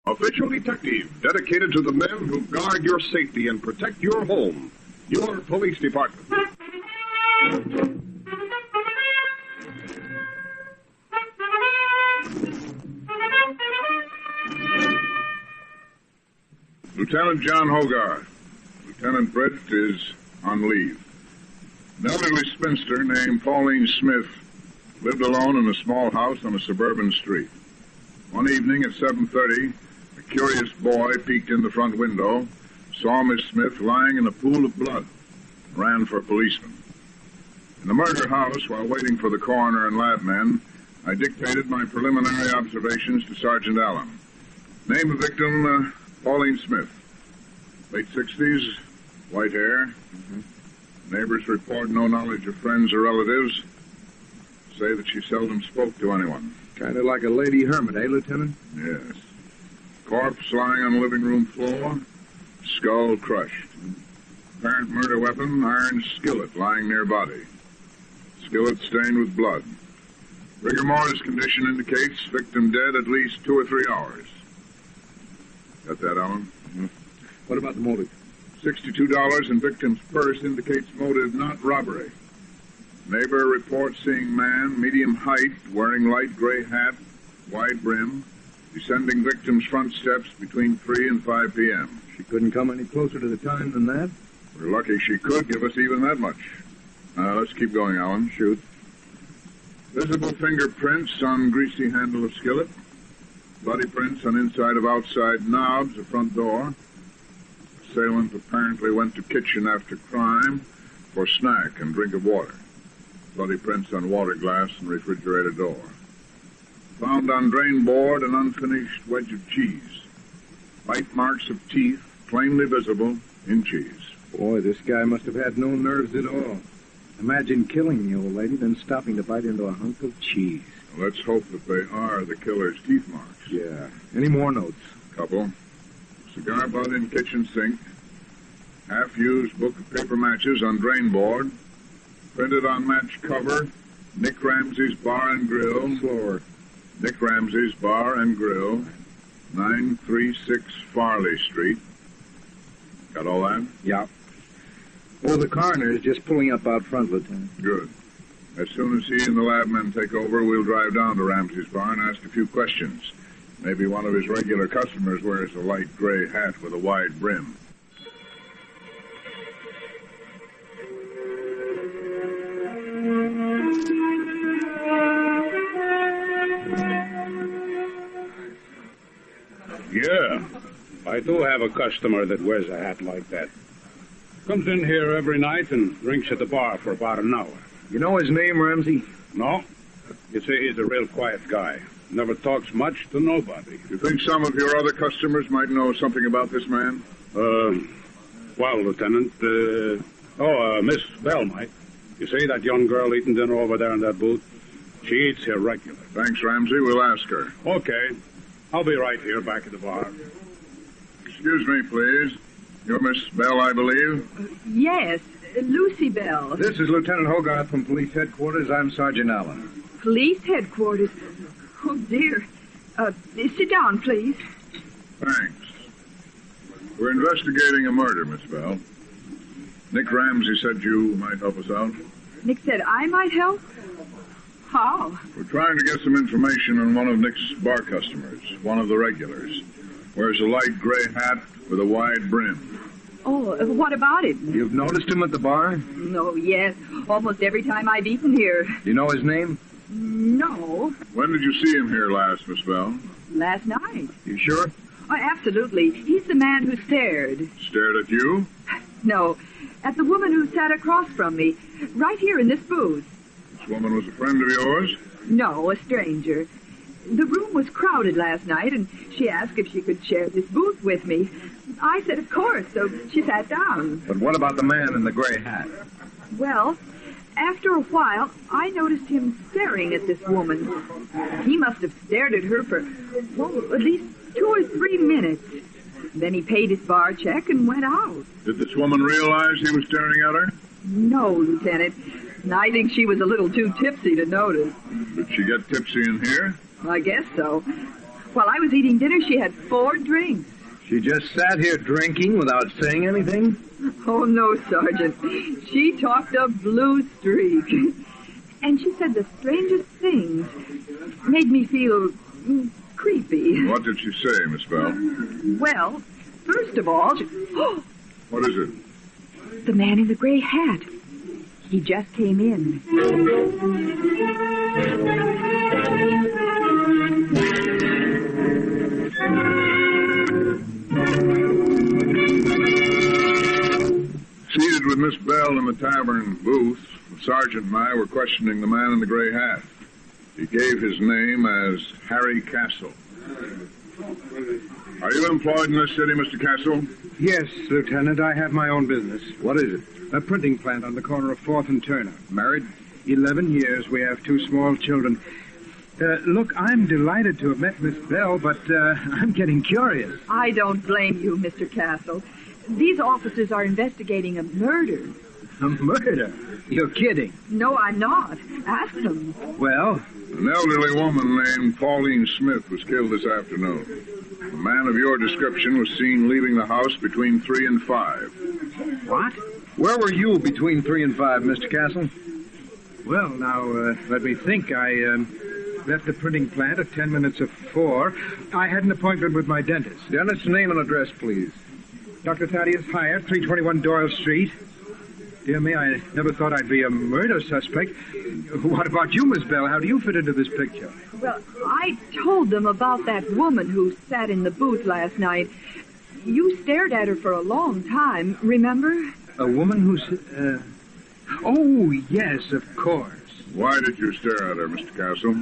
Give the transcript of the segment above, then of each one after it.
Official detective dedicated to the men who guard your safety and protect your home. Your police department. Lieutenant John Hogarth. Lieutenant Britt is on leave. An elderly spinster named Pauline Smith lived alone in a small house on a suburban street. One evening at 7:30, a curious boy peeked in the front window, saw Miss Smith lying in a pool of blood, and ran for a policeman. In the murder house, while waiting for the coroner and lab men, I dictated my preliminary observations to Sergeant Allen. Name of victim, Pauline Smith. Late 60s, white hair. Neighbors report no knowledge of friends or relatives. Say that she seldom spoke to anyone. Kind of like a lady hermit, eh, Lieutenant? Yes. Corpse lying on the living room floor, skull crushed. Apparent murder weapon, iron skillet lying near body. Skillet stained with blood. Rigor mortis condition indicates victim dead at least 2 or 3 hours. Got that, Alan? Mm-hmm. What about the motive? $62 in victim's purse indicates motive not robbery. Neighbor reports seeing man, medium height, wearing light gray hat, wide brim, descending victim's front steps between 3 and 5 p.m. She couldn't come any closer to the time than that? We're lucky she could give us even that much. Let's keep going, Alan. Shoot. Visible fingerprints on greasy handle of skillet. Bloody prints on inside of outside knobs of front door. Assailant apparently went to kitchen after crime for snack and drink of water. Bloody prints on water glass and refrigerator door. Found on drain board an unfinished wedge of cheese. Bite marks of teeth plainly visible in cheese. Boy, this guy must have had no nerves at all. Imagine killing the old lady, then stopping to bite into a hunk of cheese. Well, let's hope that they are the killer's teeth marks. Yeah. Any more notes? Couple. Cigar butt in kitchen sink. Half-used book of paper matches on drain board. Printed on match cover, Nick Ramsey's Bar and Grill. Slower. Nick Ramsey's Bar and Grill, 936 Farley Street. Got all that? Yeah. Oh, the coroner is just pulling up out front, Lieutenant. Good. As soon as he and the lab men take over, we'll drive down to Ramsey's Bar and ask a few questions. Maybe one of his regular customers wears a light gray hat with a wide brim. Yeah, I do have a customer that wears a hat like that. Comes in here every night and drinks at the bar for about an hour. You know his name, Ramsey? No? You see, he's a real quiet guy. Never talks much to nobody. You think some of your other customers might know something about this man? Well, Lieutenant, Miss Bell might. You see that young girl eating dinner over there in that booth? She eats here regular. Thanks, Ramsey. We'll ask her. Okay. I'll be right here back at the bar. Excuse me, please. You're Miss Bell, I believe? Yes, Lucy Bell. This is Lieutenant Hogarth from Police Headquarters. I'm Sergeant Allen. Police Headquarters? Oh, dear. Sit down, please. Thanks. We're investigating a murder, Miss Bell. Nick Ramsey said you might help us out. Nick said I might help? How? We're trying to get some information on one of Nick's bar customers, one of the regulars. Wears a light gray hat with a wide brim. Oh, what about him? You've noticed him at the bar? Oh, yes. Almost every time I've eaten here. Do you know his name? No. When did you see him here last, Miss Bell? Last night. You sure? Oh, absolutely. He's the man who stared. Stared at you? No, at the woman who sat across from me, right here in this booth. This woman was a friend of yours? No, a stranger. The room was crowded last night, and she asked if she could share this booth with me. I said, of course, so she sat down. But what about the man in the gray hat? Well, after a while, I noticed him staring at this woman. He must have stared at her for, at least 2 or 3 minutes. Then he paid his bar check and went out. Did this woman realize he was staring at her? No, Lieutenant. I think she was a little too tipsy to notice. Did she get tipsy in here? I guess so. While I was eating dinner, she had 4 drinks. She just sat here drinking without saying anything? Oh, no, Sergeant. She talked a blue streak. And she said the strangest things. Made me feel creepy. What did she say, Miss Bell? Well, first of all, What is it? the man in the gray hat. He just came in. Seated with Miss Bell in the tavern booth, the sergeant and I were questioning the man in the gray hat. He gave his name as Harry Castle. Are you employed in this city, Mr. Castle? Yes, Lieutenant. I have my own business. What is it? A printing plant on the corner of 4th and Turner. Married 11 years. We have 2 small children. Look, I'm delighted to have met Miss Bell, but I'm getting curious. I don't blame you, Mr. Castle. These officers are investigating a murder. A murder? You're kidding. No, I'm not. Ask them. Well, An elderly woman named Pauline Smith was killed this afternoon. A man of your description was seen leaving the house between 3 and 5. what? Where were you between 3 and 5, Mr. Castle? Well, now, let me think. I left the printing plant at 10 minutes of 4. I had an appointment with my dentist. Dentist's name and address, please. Dr. Thaddeus Hyatt, 321 Doyle Street. Dear me, I never thought I'd be a murder suspect. What about you, Miss Bell? How do you fit into this picture? Well, I told them about that woman who sat in the booth last night. You stared at her for a long time, remember? A woman who's... Oh, yes, of course. Why did you stare at her, Mr. Castle?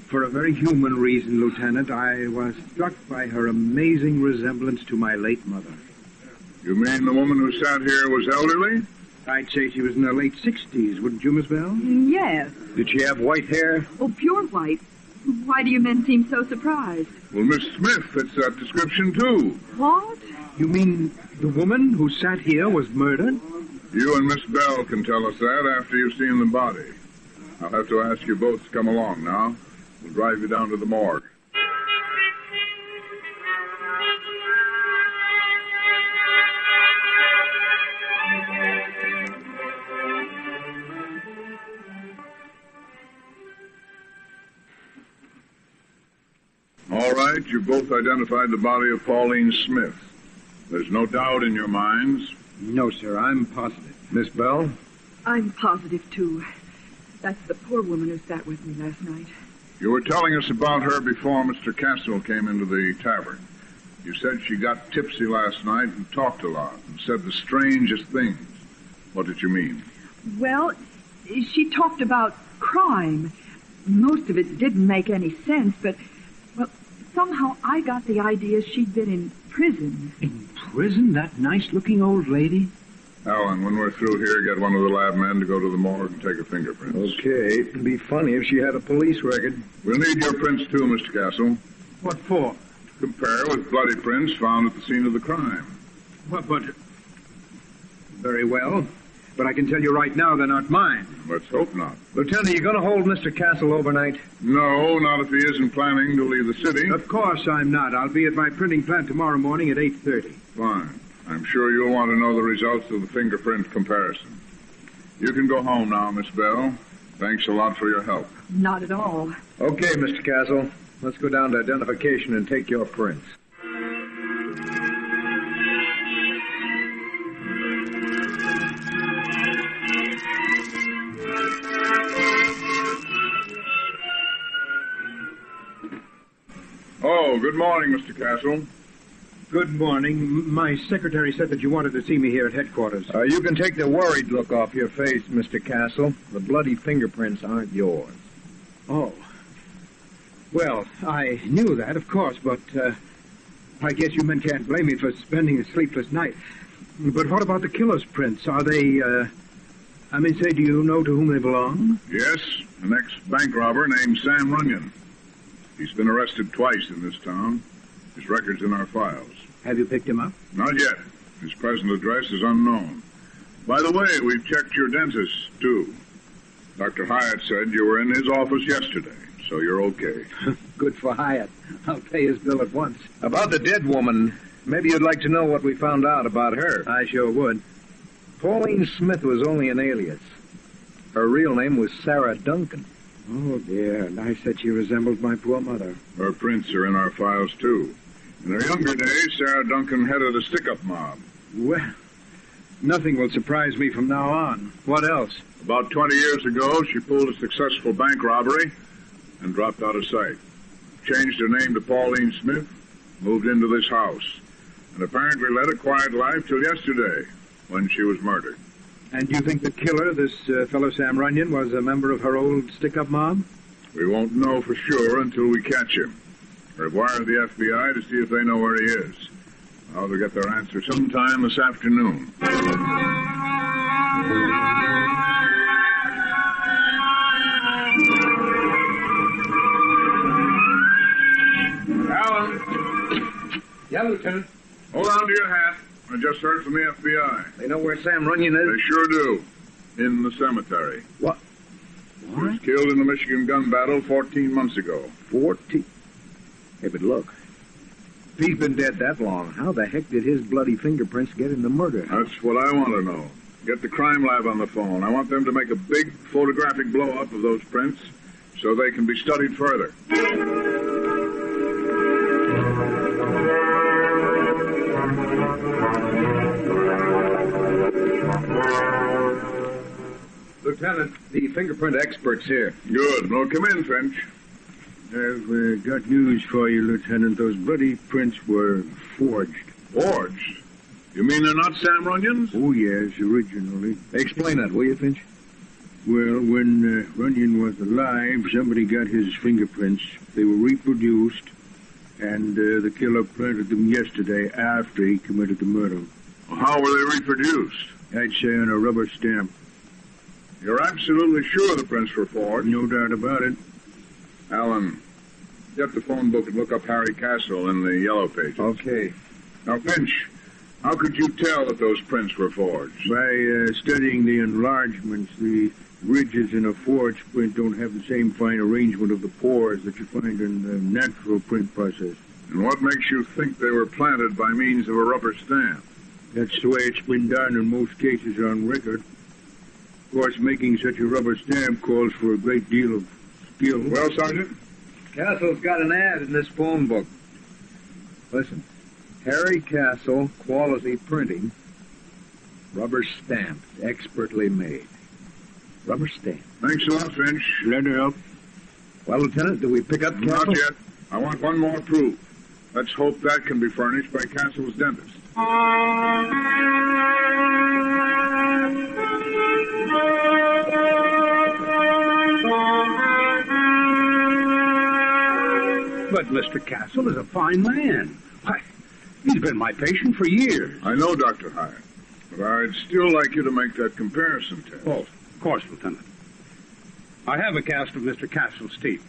For a very human reason, Lieutenant. I was struck by her amazing resemblance to my late mother. You mean the woman who sat here was elderly? I'd say she was in her late 60s, wouldn't you, Miss Bell? Yes. Did she have white hair? Oh, pure white. Why do you men seem so surprised? Well, Miss Smith fits that description, too. What? You mean the woman who sat here was murdered? You and Miss Bell can tell us that after you've seen the body. I'll have to ask you both to come along now. We'll drive you down to the morgue. All right, you both identified the body of Pauline Smith. There's no doubt in your minds. No, sir, I'm positive. Miss Bell? I'm positive, too. That's the poor woman who sat with me last night. You were telling us about her before Mr. Castle came into the tavern. You said she got tipsy last night and talked a lot and said the strangest things. What did you mean? Well, she talked about crime. Most of it didn't make any sense, but, well, somehow I got the idea she'd been in prison. In prison? That nice-looking old lady? Alan, when we're through here, get one of the lab men to go to the morgue and take her fingerprints. Okay, it'd be funny if she had a police record. We'll need your prints, too, Mr. Castle. What for? Compare with bloody prints found at the scene of the crime. What, but... Very well. But I can tell you right now they're not mine. Let's hope not. Lieutenant, are you going to hold Mr. Castle overnight? No, not if he isn't planning to leave the city. Of course I'm not. I'll be at my printing plant tomorrow morning at 8:30. Fine. I'm sure you'll want to know the results of the fingerprint comparison. You can go home now, Miss Bell. Thanks a lot for your help. Not at all. Okay, Mr. Castle. Let's go down to identification and take your prints. Oh, good morning, Mr. Castle. Good morning. My secretary said that you wanted to see me here at headquarters. You can take the worried look off your face, Mr. Castle. The bloody fingerprints aren't yours. Oh. Well, I knew that, of course, but I guess you men can't blame me for spending a sleepless night. But what about the killer's prints? Are they, say, do you know to whom they belong? Yes, an ex-bank robber named Sam Runyon. He's been arrested twice in this town. His record's in our files. Have you picked him up? Not yet. His present address is unknown. By the way, we've checked your dentist, too. Dr. Hyatt said you were in his office yesterday. so you're okay. Good for Hyatt. I'll pay his bill at once. About the dead woman, maybe you'd like to know what we found out about her. I sure would. Pauline Smith was only an alias. Her real name was Sarah Duncan. Oh, dear. Nice that she resembled my poor mother. Her prints are in our files, too. In her younger days, Sarah Duncan headed a stick-up mob. Well, nothing will surprise me from now on. What else? About 20 years ago, she pulled a successful bank robbery and dropped out of sight. Changed her name to Pauline Smith, moved into this house, and apparently led a quiet life till yesterday, when she was murdered. And you think the killer, this fellow Sam Runyon, was a member of her old stick-up mob? We won't know for sure until we catch him. I've wired the FBI to see if they know where he is. I'll get their answer sometime this afternoon. Alan! Yeah, Lieutenant. Hold on to your hat. I just heard from the FBI. They know where Sam Runyon is? They sure do. In the cemetery. What? He was killed in the Michigan gun battle 14 months ago. 14? Hey, but look. If he's been dead that long, how the heck did his bloody fingerprints get in the murder house? That's what I want to know. Get the crime lab on the phone. I want them to make a big photographic blow-up of those prints so they can be studied further. Lieutenant, the fingerprint expert's here. Good. Well, come in, Finch. I've got news for you, Lieutenant. Those bloody prints were forged. Forged? You mean they're not Sam Runyon's? Oh, yes, originally. Explain that, will you, Finch? Well, when Runyon was alive, somebody got his fingerprints. They were reproduced, and the killer planted them yesterday after he committed the murder. Well, how were they reproduced? I'd say on a rubber stamp. You're absolutely sure the prints were forged? No doubt about it. Alan, get the phone book and look up Harry Castle in the yellow pages. Okay. Now, Finch, how could you tell that those prints were forged? By studying the enlargements, the ridges in a forged print don't have the same fine arrangement of the pores that you find in the natural print process. And what makes you think they were planted by means of a rubber stamp? That's the way it's been done in most cases on record. Of course, making such a rubber stamp calls for a great deal of skill. Well, Sergeant? Castle's got an ad in this phone book. Listen. Harry Castle, quality printing, rubber stamped, expertly made. Rubber stamp. Thanks a lot, Finch. Let her help. Well, Lieutenant, do we pick up Castle? Not yet. I want one more proof. Let's hope that can be furnished by Castle's dentist. But Mr. Castle is a fine man. Why, he's been my patient for years. I know, Dr. Hyatt, but I'd still like you to make that comparison test. Oh, of course, Lieutenant. I have a cast of Mr. Castle's teeth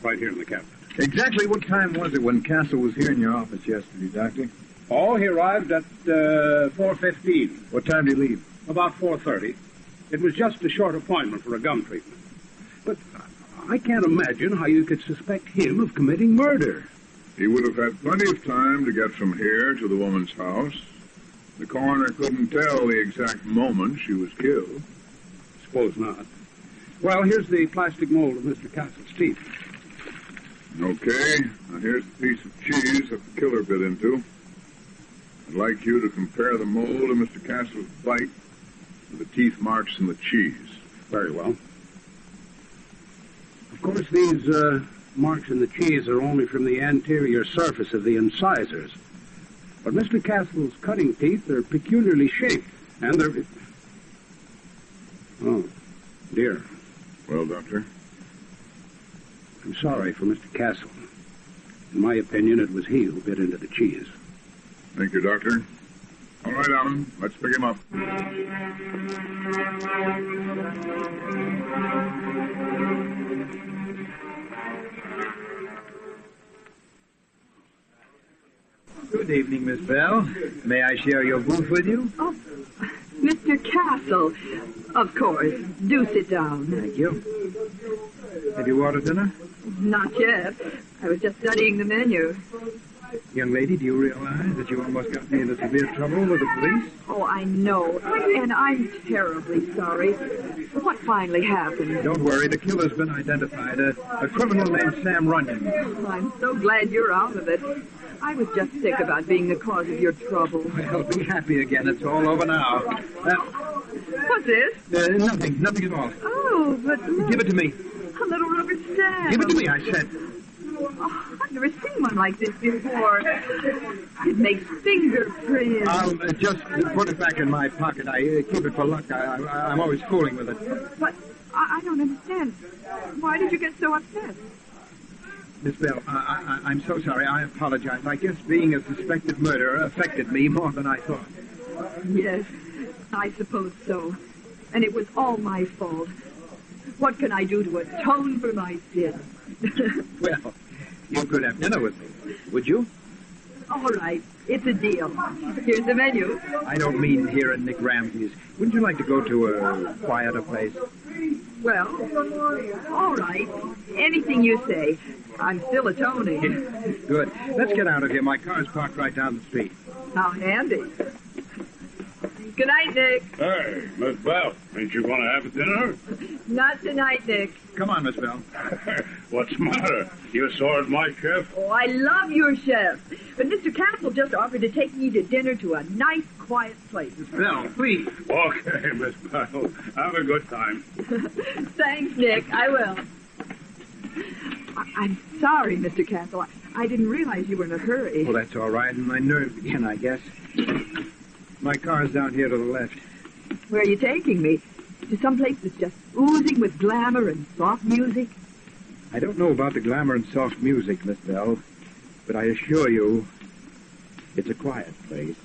right here in the cabinet. Exactly what time was it when Castle was here in your office yesterday, Doctor? Oh, he arrived at 4:15. What time did he leave? About 4:30. It was just a short appointment for a gum treatment. But I can't imagine how you could suspect him of committing murder. He would have had plenty of time to get from here to the woman's house. The coroner couldn't tell the exact moment she was killed. Suppose not. Well, here's the plastic mold of Mr. Castle's teeth. Okay, now here's the piece of cheese that the killer bit into. I'd like you to compare the mold of Mr. Castle's bite with the teeth marks in the cheese. Very well. Of course, these marks in the cheese are only from the anterior surface of the incisors. But Mr. Castle's cutting teeth are peculiarly shaped, and they're... Oh, dear. Well, Doctor? I'm sorry for Mr. Castle. In my opinion, it was he who bit into the cheese. Thank you, Doctor. All right, Alan, let's pick him up. Good evening, Miss Bell. May I share your booth with you? Oh, Mr. Castle. Of course. Do sit down. Thank you. Have you ordered dinner? Not yet. I was just studying the menu. Young lady, do you realize that you almost got me into severe trouble with the police? Oh, I know. And I'm terribly sorry. What finally happened? Don't worry, the killer's been identified. A criminal named Sam Runyon. I'm so glad you're out of it. I was just sick about being the cause of your trouble. Well, be happy again. It's all over now. What's this? Nothing at all. Oh, but look. Give it to me. A little rubber stamp. Give it to me, I said. Oh, I've never seen one like this before. It makes fingerprints. I'll just put it back in my pocket. I keep it for luck. I'm always fooling with it. But I don't understand. Why did you get so upset? Miss Bell, I'm so sorry. I apologize. I guess being a suspected murderer affected me more than I thought. Yes, I suppose so. And it was all my fault. What can I do to atone for my sin? Well, you could have dinner with me, would you? All right, it's a deal. Here's the menu. I don't mean here at Nick Ramsey's. Wouldn't you like to go to a quieter place? Well, all right. Anything you say. I'm still atoning. Good. Let's get out of here. My car's parked right down the street. How handy. Good night, Nick. Hey, Miss Bell, ain't you going to have a dinner? Not tonight, Nick. Come on, Miss Bell. What's the matter? You saw it, my chef? Oh, I love your chef. But Mr. Castle just offered to take me to dinner to a nice, quiet place. Miss Bell, please. Okay, Miss Bell. Have a good time. Thanks, Nick. I will. I'm sorry, Mr. Castle. I didn't realize you were in a hurry. Well, that's all right. And my nerves again, I guess. My car's down here to the left. Where are you taking me? To some place that's just oozing with glamour and soft music? I don't know about the glamour and soft music, Miss Bell, but I assure you, it's a quiet place.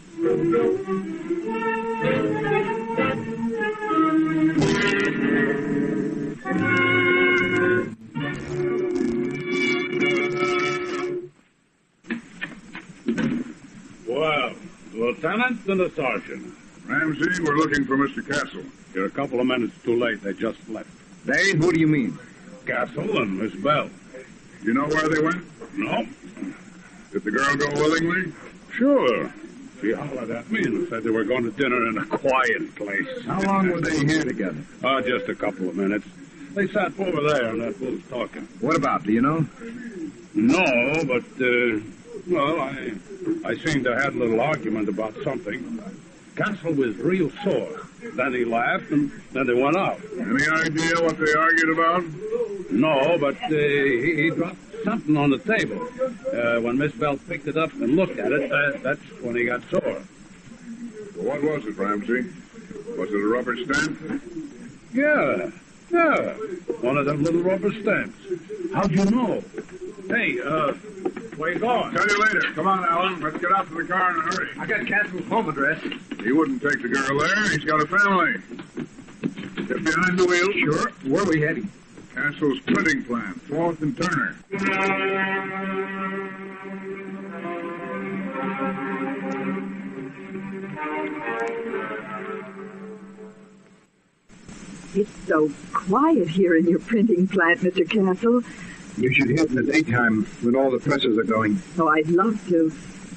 Well, Lieutenant and the Sergeant. Ramsey, we're looking for Mr. Castle. You're a couple of minutes too late. They just left. They? Who do you mean? Castle and Miss Bell. You know where they went? No? Did the girl go willingly? Sure. She hollered at me and said they were going to dinner in a quiet place. How long were they here together? Just a couple of minutes. They sat over there in that booth talking. What about, do you know? No, but, well, I seen they had a little argument about something. Castle was real sore. Then he laughed, and then they went out. Any idea what they argued about? No, but he dropped something on the table. When Miss Bell picked it up and looked at it, that's when he got sore. Well, what was it, Ramsey? Was it a rubber stamp? Yeah. One of them little rubber stamps. How'd you know? Hey, where you going? Tell you later. Come on, Alan. Let's get out to the car in a hurry. I got Castle's home address. He wouldn't take the girl there. He's got a family. Get behind the wheel. Sure. Where are we heading? Castle's printing plant, 4th and Turner. It's so quiet here in your printing plant, Mr. Castle. You should hear it in the daytime when all the presses are going. Oh, I'd love to.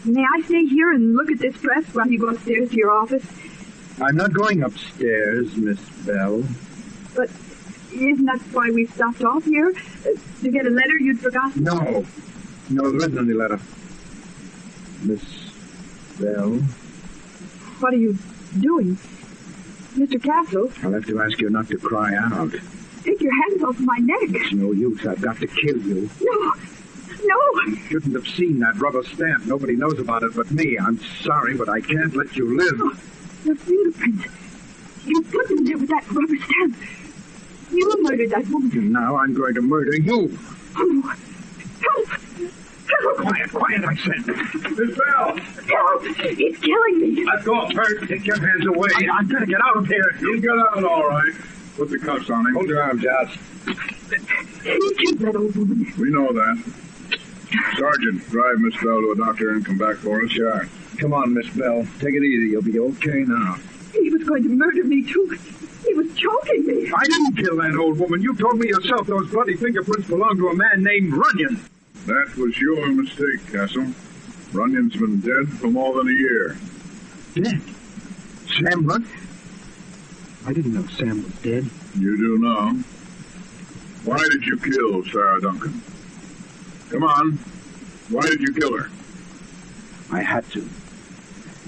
May I stay here and look at this press while you go upstairs to your office? I'm not going upstairs, Miss Bell. But isn't that why we stopped off here? To get a letter you'd forgotten? No, there isn't any letter. Miss Bell? What are you doing? Mr. Castle, I'll have to ask you not to cry out. take your hands off my neck. It's no use. I've got to kill you. No. You shouldn't have seen that rubber stamp. Nobody knows about it but me. I'm sorry, but I can't let you live. Oh, your fingerprints. You put them there with that rubber stamp. You murdered that woman. And now I'm going to murder you. Oh, help! Help! Quiet, I said. Miss Bell! Help! It's killing me. Let go of her. Take your hands away. I'm going to get out of here. You get out all right. Put the cuffs on him. Hold your arms out. He killed that old woman. We know that. Sergeant, drive Miss Bell to a doctor and come back for us. Sure. Come on, Miss Bell. Take it easy. You'll be okay now. He was going to murder me, too. He was choking me. I didn't kill that old woman. You told me yourself those bloody fingerprints belonged to a man named Runyon. That was your mistake, Castle. Runyon's been dead for more than a year. Dead? Sam Runyon? I didn't know Sam was dead. You do now. Why did you kill Sarah Duncan? Come on. Why did you kill her? I had to.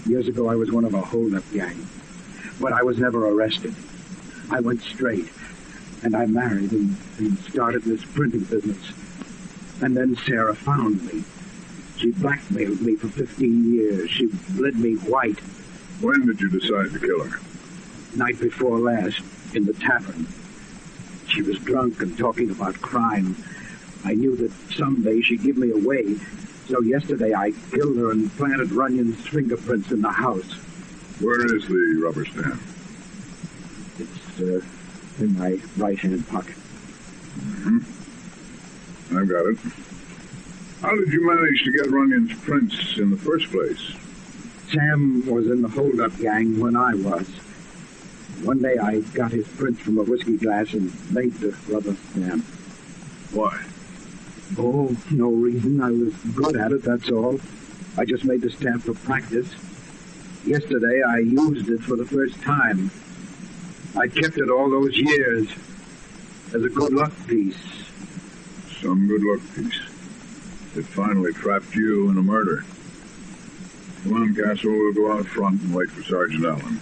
Years ago, I was one of a hold-up gang. But I was never arrested. I went straight. And I married and started this printing business. And then Sarah found me. She blackmailed me for 15 years. She bled me white. When did you decide to kill her? Night before last, in the tavern. She was drunk and talking about crime. I knew that someday she'd give me away. So yesterday I killed her and planted Runyon's fingerprints in the house. Where is the rubber stamp? It's in my right-hand pocket. Mm-hmm. I've got it. How did you manage to get Runyon's prints in the first place? Sam was in the hold-up gang when I was. One day I got his prints from a whiskey glass and made the rubber stamp. Why? Oh, no reason. I was good at it, that's all. I just made the stamp for practice. Yesterday I used it for the first time. I kept it all those years as a good luck piece. Some good luck piece. It finally trapped you in a murder. Come on, Castle, we'll go out front and wait for Sergeant Allen.